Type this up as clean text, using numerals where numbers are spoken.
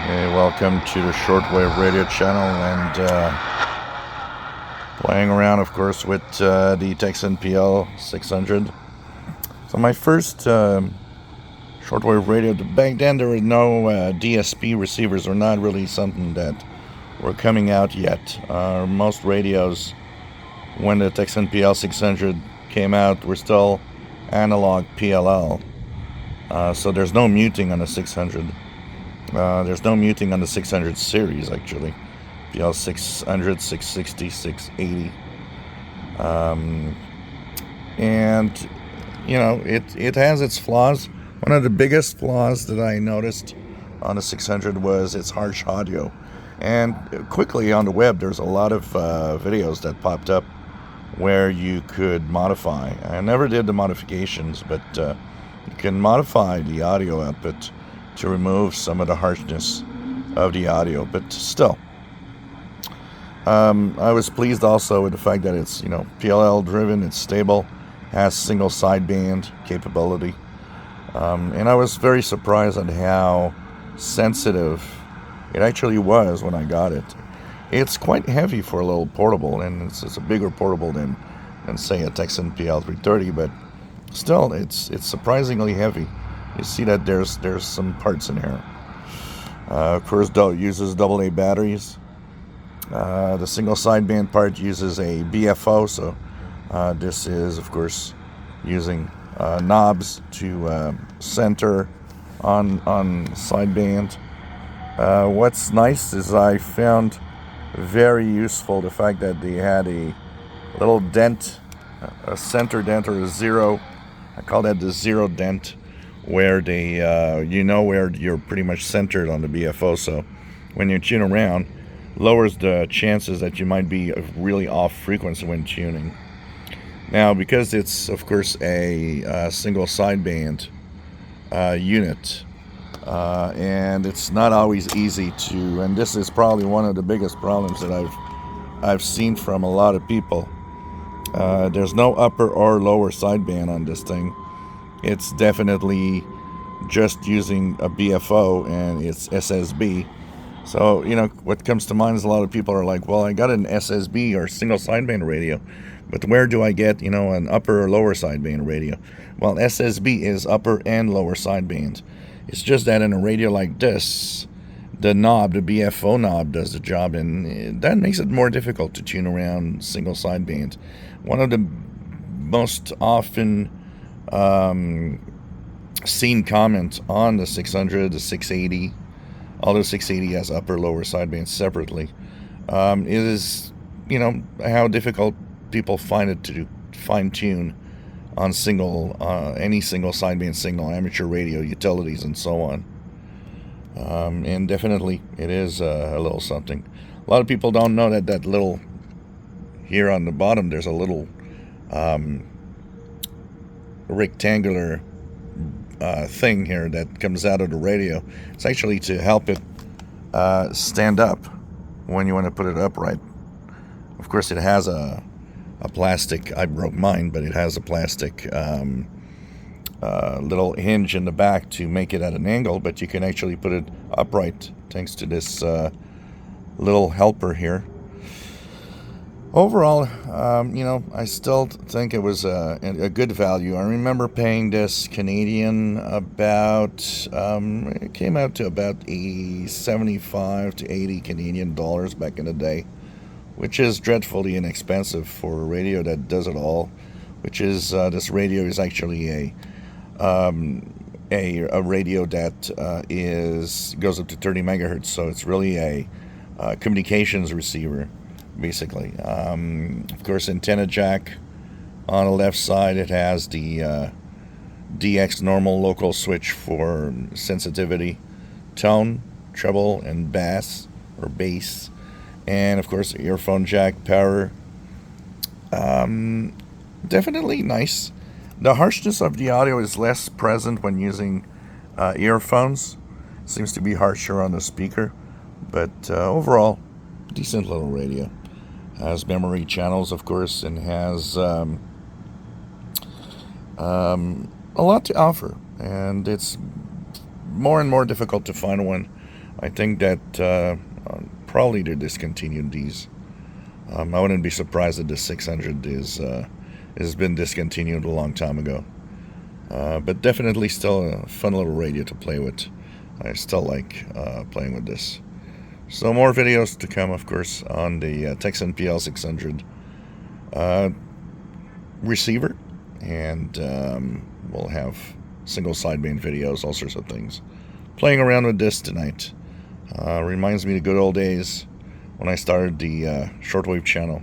Hey, welcome to the shortwave radio channel, and playing around, of course, with the Tecsun PL-600. So my first shortwave radio, back then there were no DSP receivers, or not really something that were coming out yet. Most radios, when the Tecsun PL-600 came out, were still analog PLL. So there's no muting on the 600. There's no muting on the 600 series, actually. PL-600, 660, 680. And, you know, it has its flaws. One of the biggest flaws that I noticed on the 600 was its harsh audio. And quickly on the web, there's a lot of videos that popped up where you could modify. I never did the modifications, but you can modify the audio output to remove some of the harshness of the audio. But still, I was pleased also with the fact that it's, PLL driven, it's stable, has single sideband capability. And I was very surprised at how sensitive it actually was when I got it. It's quite heavy for a little portable, and it's a bigger portable than say a Tecsun PL-330, but still, it's surprisingly heavy. You see that there's some parts in here. Of course, uses AA batteries. The single sideband part uses a BFO, so this is, of course, using knobs to center on sideband. What's nice is I found very useful the fact that they had a little dent, a center dent, or a zero. I call that the zero dent, where they, where you're pretty much centered on the BFO. So when you tune around, lowers the chances that you might be really off frequency when tuning. Now, because it's, of course, a single sideband unit, and it's not always easy to, and this is probably one of the biggest problems that I've seen from a lot of people. There's no upper or lower sideband on this thing. It's definitely just using a BFO, and it's SSB. So, what comes to mind is a lot of people are like, well, I got an SSB or single sideband radio, but where do I get, an upper or lower sideband radio? Well, SSB is upper and lower sideband. It's just that in a radio like this, the knob, the BFO knob, does the job, and that makes it more difficult to tune around single sideband. One of the most often seen comments on the 600, the 680, although 680 has upper lower sideband separately, is how difficult people find it to fine tune on any single sideband signal, amateur radio, utilities, and so on. And definitely it is a little something. A lot of people don't know that little, here on the bottom, there's a little rectangular thing here that comes out of the radio. It's actually to help it stand up when you want to put it upright. Of course, it has a plastic, I broke mine, but it has a plastic little hinge in the back to make it at an angle, but you can actually put it upright thanks to this little helper here. Overall, I still think it was a good value. I remember paying this Canadian it came out to about 75 to 80 Canadian dollars back in the day, which is dreadfully inexpensive for a radio that does it all, which is, this radio is actually a radio that goes up to 30 megahertz, so it's really a communications receiver, basically. Of course, antenna jack on the left side. It has the DX normal local switch for sensitivity, tone, treble, and bass, or bass. And of course, earphone jack, power. Definitely nice. The harshness of the audio is less present when using earphones. Seems to be harsher on the speaker, but overall, decent little radio. Has memory channels, of course, and has a lot to offer. And it's more and more difficult to find one I think that probably they discontinued these. I wouldn't be surprised if the 600 has been discontinued a long time ago. But definitely still a fun little radio to play with. I still like playing with this. So more videos to come, of course, on the Tecsun PL-600 receiver, and we'll have single sideband videos, all sorts of things. Playing around with this tonight reminds me of the good old days when I started the shortwave channel.